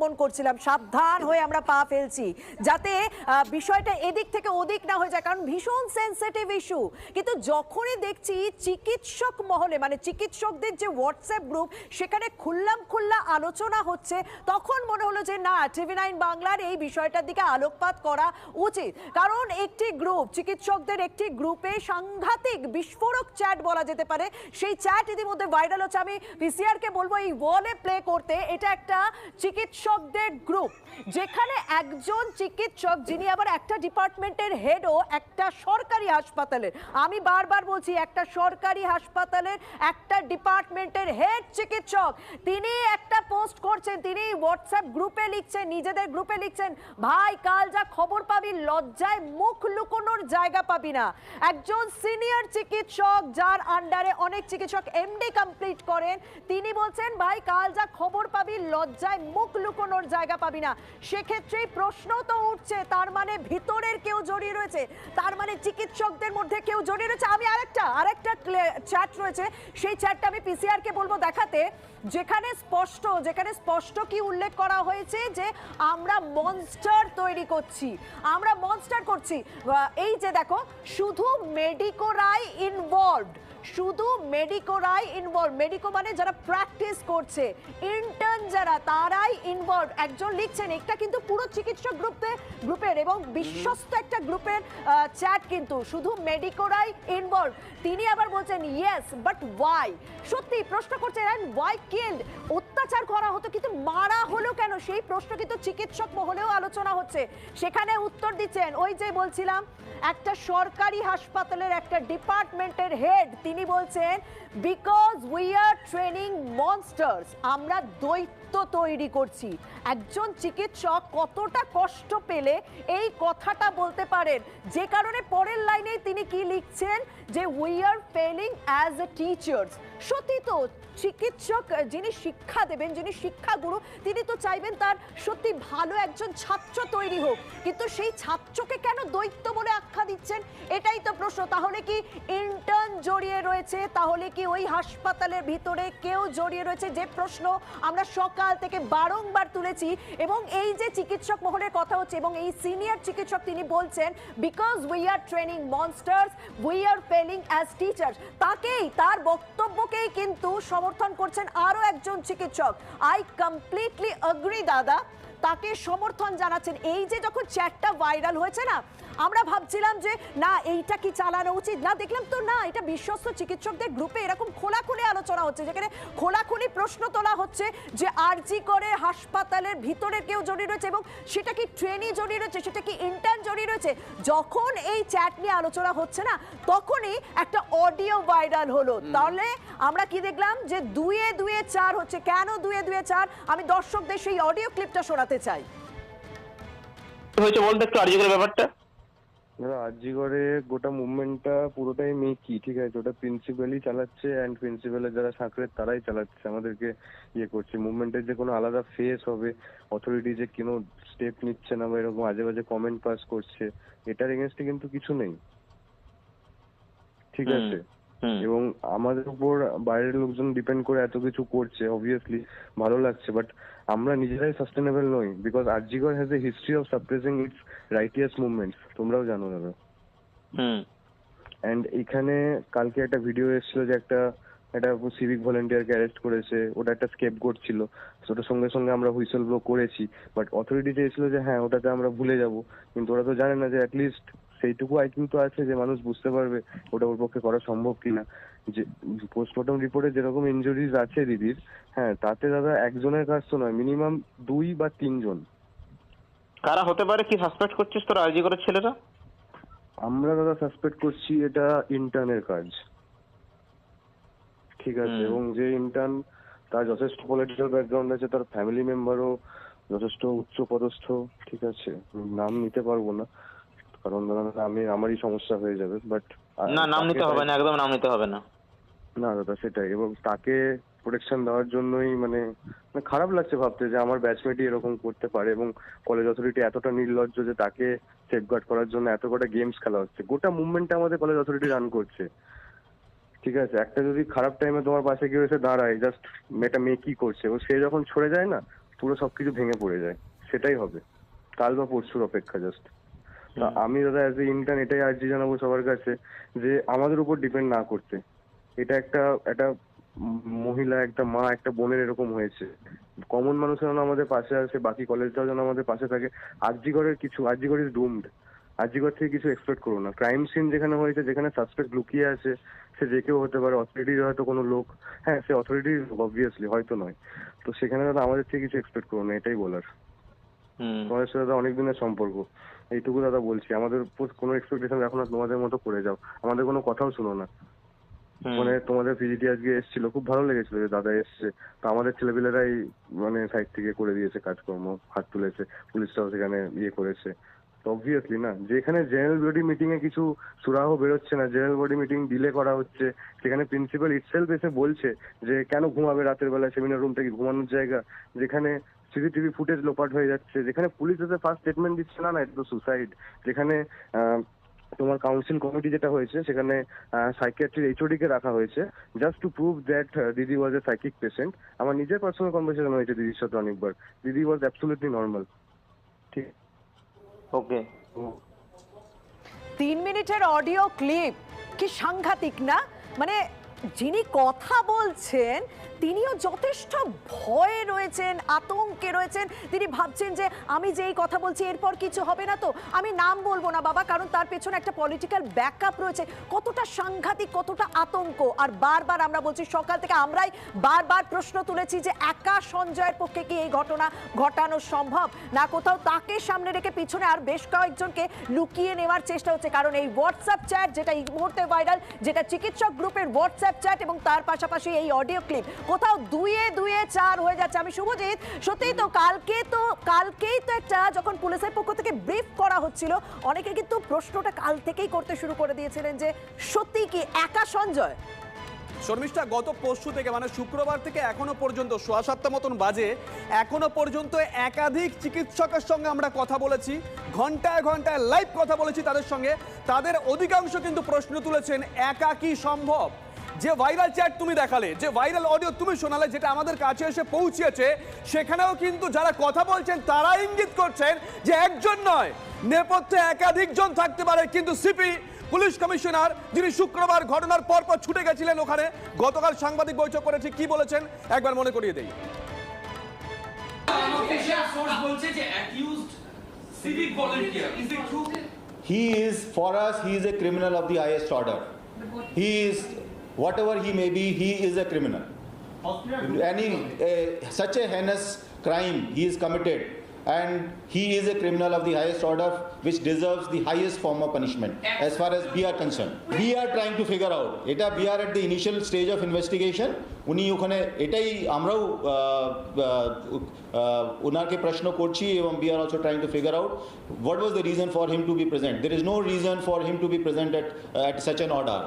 অবলম্বন করছিলাম, সাবধান হয়ে আমরা পা ফেলছি যাতে বিষয়টা এদিক থেকে ওদিক না হয়ে যায়, কারণ ভীষণ সেন্সিটিভ ইস্যু। কিন্তু যখনই দেখছি চিকিৎসক মহলে, মানে চিকিৎসকদের যে হোয়াটসঅ্যাপ গ্রুপ, সেখানে খোল্লা আলোচনা হচ্ছে, তখন মনে হলো যে না, TV9 বাংলার এই বিষয়টার দিকে আলোকপাত করা উচিত। কারণ একটি গ্রুপ, চিকিৎসকদের একটি গ্রুপে সাংঘাতিক বিস্ফোরক চ্যাট বলা যেতে পারে, সেই চ্যাট ইতিমধ্যে ভাইরাল হচ্ছে। আমি পিসিআর কে বলবো এই ওয়ালে প্লে করতে। এটা একটা চিকিৎসকদের গ্রুপ যেখানে একজন চিকিৎসক, যিনি আবার একটা ডিপার্টমেন্টের হেডও একটা সরকারি হাসপাতালের, আমি বারবার বলছি একটা সরকারি হাসপাতালের একটা ডিপার্টমেন্টের হেড চিকিৎসক, তিনি একটা পোস্ট করছেন, তিনি হোয়াটসঅ্যাপ গ্রুপে লিখছেন, নিজেদের গ্রুপে লিখছেন, ভাই কাল যা খবর পাবি লজ্জায় মুখ লুকোনোর জায়গা পাবি না। একজন সিনিয়র চিকিৎসক যার আন্ডারে অনেক চিকিৎসক এমডি কমপ্লিট করেন, তিনি বলছেন ভাই কাল যা খবর পাবি লজ্জায় মুখ লুকোনোর জায়গা পাবি না। সেক্ষেত্রে প্রশ্ন তো উঠছে, তার মানে ভিতরের কেউ জড়িয়ে রয়েছে, তার মানে চিকিৎসকদের মধ্যে কেউ জড়িয়ে রয়েছে। আমি আরেকটা চ্যাট রয়েছে, সেই চ্যাটটা আমি পিসিআর কে বলবো দেখাতে, যেখানে স্পষ্ট কি উল্লেখ করা হয়েছে যে আমরা মনস্টার তৈরি করছি, আমরা মনস্টার করছি। এই যে দেখো, শুধু মেডিকোরাই ইনভলভড, শুধু মেডিকোরাই ইনভলভ, মেডিকো মানে যারা প্র্যাকটিস করছে, ইন্টার্ন যারা, তারাই ইনভলভ। একজন লিখছেন, এটা কিন্তু পুরো চিকিৎসক গ্রুপের এবং বিশ্বস্ত একটা গ্রুপের চ্যাট, কিন্তু শুধু মেডিকোরাই ইনভলভ। তিনি আবার বলছেন ইয়েস বাট ওয়াই, সত্যি প্রশ্ন করছেন ওয়াই কিল্ড, অত্যাচার করা হতো কিন্তু মারা হলো কেন, সেই প্রশ্ন কিন্তু চিকিৎসক মহলেও আলোচনা হচ্ছে। সেখানে উত্তর দিচ্ছেন ওই যে বলছিলাম, একটা সরকারি হাসপাতালের একটা ডিপার্টমেন্টের হেড, তিনি বলছেন because we are training monsters, আমরা দৈত্য তৈরি করছি। একজন চিকিৎসক কতটা কষ্ট পেলে এই কথাটা বলতে পারেন, যে কারণে পরের লাইনে তিনি কি লিখছেন যে we are felling as a teachers. সত্যি তো, চিকিৎসক যিনি শিক্ষা দেবেন, যিনি শিক্ষাগুরু, তিনি তো চাইবেন তার সত্যি ভালো একজন ছাত্র তৈরি হোক, কিন্তু সেই ছাত্রকে কেন দৈত্য বলে আখ্যা দিচ্ছেন, এটাই তো প্রশ্ন। তাহলে কি ইন্টার্ন জড়িয়ে রয়েছে, তাহলে কি ওই হাসপাতালের ভিতরে কেউ জড়িয়ে রয়েছে, যে প্রশ্ন আমরা সকাল থেকে বারংবার তুলেছি। এবং এই যে চিকিৎসক মহলের কথা হচ্ছে, এবং এই সিনিয়র চিকিৎসক তিনি বলছেন because we are training monsters we are felling as teachers, তাকেই, তার বক্তব্যকেই কিন্তু সমর্থন করছেন আরো একজন চিকিৎসক। আই কমপ্লিটলি এগ্রি দাদা, তাকে সমর্থন জানাচ্ছেন। এই যে যখন চ্যাটটা ভাইরাল হয়েছে না, আমরা ভাবছিলাম যে না এইটা কি চালানো উচিত, না দেখলাম তো না, এটা বিশ্বস্ত চিকিৎসকদের গ্রুপে এরকম খোলাখুলি আলোচনা হচ্ছে, যেখানে খোলাখুলি প্রশ্ন তোলা হচ্ছে যে আরজি করে হাসপাতালের ভিতরে কেউ জড়িয়ে রয়েছে, এবং সেটা কি ট্রেনি জড়িয়ে রয়েছে, সেটা কি ইন্টার্ন জড়িয়ে রয়েছে। যখন এই চ্যাট নিয়ে আলোচনা হচ্ছে না, তখনই একটা অডিও ভাইরাল হলো। তাহলে আমরা কি দেখলাম যে 2-2-4 হচ্ছে। কেন 2-2-4? আমি দর্শকদের সেই অডিও ক্লিপটা শোনাতে চাই। হয়েছে বলতে একটু আরজিকরের ব্যাপারটা। আরজিকরে গোটা মুভমেন্টটা পুরোটাই মেকি, ঠিক আছে, ওটা প্রিন্সিপালই চালাচ্ছে অ্যান্ড প্রিন্সিপালের যারা সাঁকড়ে তারাই চালাচ্ছে, আমাদেরকে ইয়ে করছে। মুভমেন্টের যে কোনো আলাদা ফেস হবে, অথরিটি যে কোনো স্টেপ নিচ্ছে না বা এরকম আজে বাজে কমেন্ট পাস করছে, এটার এগেনস্টে কিন্তু কিছু নেই, ঠিক আছে। এবং আমাদের উপর বাইরের লোকজন ডিপেন্ড করে এত কিছু করছে, অবভিয়াসলি ভালো লাগছে, বাট আমরা নিজেরাই সাস্টেনেবল নই, because RG Kar has a history of suppressing it's righteous movements, তোমরাও জানো দাদা। অ্যান্ড এখানে কালকে একটা ভিডিও এসেছিল যে একটা সিভিক ভলেন্টিয়ারকে অ্যারেস্ট করেছে, ওটা একটা স্কেপগোট ছিল, ওটার সঙ্গে সঙ্গে আমরা হুইসেল ব্লো করেছি, বাট অথরিটি চেয়েছিল যে হ্যাঁ ওটাতে আমরা ভুলে যাব, কিন্তু ওরা তো জানে না যে অ্যাটলিস্ট সেইটুকু আইকিউ তো আছে যে মানুষ বুঝতে পারবে ওটা ওর পক্ষে করা সম্ভব কিনা। যে পোস্টমর্টম রিপোর্টে যেরকম ইনজুরিজ আছে দিদির, হ্যাঁ তাতে দাদা একজনের কাজ তো নয়, মিনিমাম 2 বা 3 জন। কারা হতে পারে, কি সাসপেক্ট করছিস তোরা আরজিকরের ছেলেরা? আমরা দাদা সাসপেক্ট করছি এটা ইন্টার্নের কাজ, ঠিক আছে। এবং যে ইন্টার্ন, তার যথেষ্ট পলিটিক্যাল ব্যাকগ্রাউন্ড আছে, তার ফ্যামিলি মেম্বারও যথেষ্ট উচ্চ পদস্থ, ঠিক আছে, নাম নিতে পারবো না কারণ আমারই সমস্যা হয়ে যাবে, বাট না নাম নিতে হবে না, একদম নাম নিতে হবে না। না দাদা সেটাই, এবং তাকে প্রোটেকশন দেওয়ার জন্যই মানে খারাপ লাগছে ভাবতে যে আমার ব্যাচমেটই এরকম করতে পারে, এবং কলেজ অথরিটি এতটা নির্লজ্জ যে তাকে সেফগার্ড করার জন্য এত কটা গেমস খেলা হচ্ছে। গোটা মুভমেন্টটা আমাদের কলেজ অথরিটি রান করছে, ঠিক আছে। একটা যদি খারাপ টাইমে তোমার পাশে কেউ এসে দাঁড়ায়, জাস্ট এটা মেয়ে কি করছে, ও সে যখন ছড়ে যায় না, পুরো সবকিছু ভেঙে পড়ে যায়, সেটাই হবে কাল বা পরশুর অপেক্ষা জাস্ট। তা আমি দাদা অ্যাজ এ ইন্টার্ন এটাই আর্জি জানাবো সবার কাছে যে আমাদের উপর ডিপেন্ড না করতে। এটা একটা একটা মহিলা, একটা মা, একটা বোনের এরকম হয়েছে, কমন মানুষের যেন আমাদের পাশে আসে, বাকি কলেজটাও যেন আমাদের পাশে থাকে। RG Kar is doomed. আরজিকর থেকে কিছু এক্সপেক্ট করো না। ক্রাইম সিন যেখানে হয়েছে, যেখানে সাসপেক্ট লুকিয়ে আছে, সে যে কেউ হতে পারে, অথরিটির হয়তো কোনো লোক, হ্যাঁ সে অথরিটির অবভিয়াসলি, হয়তো নয়। তো সেখানে দাদা আমাদের থেকে কিছু এক্সপেক্ট করো না, এটাই বলার। তোমাদের সাথে দাদা অনেক দিনের সম্পর্ক, এইটুকু দাদা বলছি। আমাদের উপর কোনো এক্সপেকটেশন রাখো না, তোমাদের মতো করে যাও, আমাদের কোনো কথাও শুনো না। মানে তোমাদের পিজিটি আজকে এসেছিল, খুব ভালো লেগেছিল যে দাদা এসছে। তো আমাদের ছেলেপিলেরাই মানে সাইড থেকে করে দিয়েছে কাজকর্ম, হাত তুলেছে, পুলিশটাও সেখানে করেছে। তো অবভিয়াসলি না, যেখানে জেনারেল বডি মিটিং এ কিছু সুরাহ বেরোচ্ছে না, জেনারেল বডি মিটিং ডিলে করা হচ্ছে, সেখানে প্রিন্সিপাল ইটসেলফ এসে বলছে যে কেন ঘুমাবে রাতের বেলা, সেমিনার রুমটা কি ঘুমানোর জায়গা, যেখানে সিসিটিভি ফুটেজ লোপাট হয়ে যাচ্ছে, যেখানে পুলিশ এসে ফার্স্ট স্টেটমেন্ট দিচ্ছে না এটা তো সুসাইড, যেখানে তোমার কাউন্সিল কমিটি যেটা হয়েছে সেখানে সাইকিয়াট্রির এইচওডি কে রাখা হয়েছে জাস্ট টু প্রুভ দ্যাট দিদি ওয়াজ এ সাইকিক পেশেন্ট। আমার নিজের পার্সোনাল কনভারসেশন হয়েছে দিদির সাথে অনেকবার, দিদি ওয়াজ অ্যাবসলিউটলি নর্মাল। ঠিক, ওকে। 3 মিনিটের অডিও ক্লিপ, কি সাংঘাতিক না? মানে যিনি কথা বলছেন তিনিও যথেষ্ট ভয়ে রয়েছেন, আতঙ্কে রয়েছেন। তিনি ভাবছেন যে আমি যে এই কথা বলছি এরপর কিছু হবে না তো। আমি নাম বলবো না বাবা, কারণ তার পেছনে একটা পলিটিক্যাল ব্যাকআপ রয়েছে। কতটা সাংঘাতিক, কতটা আতঙ্ক। আর বারবার আমরা বলছি, সকাল থেকে আমরাই বারবার প্রশ্ন তুলেছি যে একা সঞ্জয়ের পক্ষে কি এই ঘটনা ঘটানো সম্ভব, না কোথাও তাকে সামনে রেখে পিছনে আর বেশ কয়েকজনকে লুকিয়ে নেওয়ার চেষ্টা হচ্ছে। কারণ এই হোয়াটসঅ্যাপ চ্যাট যেটা এই মুহূর্তে ভাইরাল, যেটা চিকিৎসক গ্রুপের হোয়াটসঅ্যাপ চ্যাট, এবং তার পাশাপাশি এই অডিও ক্লিপ কোথাও 2-4 হয়ে যাচ্ছে। আমি শুভজিৎ, সত্যিই তো কালকেই তো একটা যখন পুলিশের পক্ষ থেকে ব্রিফ করা হচ্ছিল, অনেকে কিন্তু প্রশ্নটা কাল থেকেই করতে শুরু করে দিয়েছিলেন যে সত্যি কি একা সঞ্জয়? শর্মিষ্ঠা, গত পরশু থেকে মানে শুক্রবার থেকে এখনো পর্যন্ত 7:15 মতন বাজে, এখনো পর্যন্ত একাধিক চিকিৎসকের সঙ্গে আমরা কথা বলেছি, ঘন্টায় ঘন্টায় লাইভ কথা বলেছি তাদের সঙ্গে। তাদের অধিকাংশ কিন্তু প্রশ্ন তুলেছেন একা কি সম্ভব। যে ভাইরাল চ্যাট তুমি দেখালে, যে ভাইরাল অডিও তুমি শোনালে, যেটা আমাদের কাছে এসে পৌঁছেছে, সেখানেও কিন্তু যারা কথা বলছেন তারা ইঙ্গিত করছেন যে একজন নয়, নেপথ্যে একাধিক জন থাকতে পারে। কিন্তু সিপি পুলিশ কমিশনার, যিনি শুক্রবার ঘটনার পর ছুটে গেছিলেন ওখানে, গতকাল সাংবাদিক বৈঠক করে ঠিক কি বলেছেন একবার মনে করিয়ে দেই। He is, for us, he is a criminal of the highest order. He is, whatever he may be, he is a criminal. Such a heinous crime he is committed, and he is a criminal of the highest order, which deserves the highest form of punishment as far as we are concerned. We are trying to figure out, we are at the initial stage of investigation. উনি ওখানে এটাই আমরাও ওনাকে প্রশ্ন করছি, এবং we are also trying to figure out what was the reason for him to be present. There is no reason for him to be present at such an order.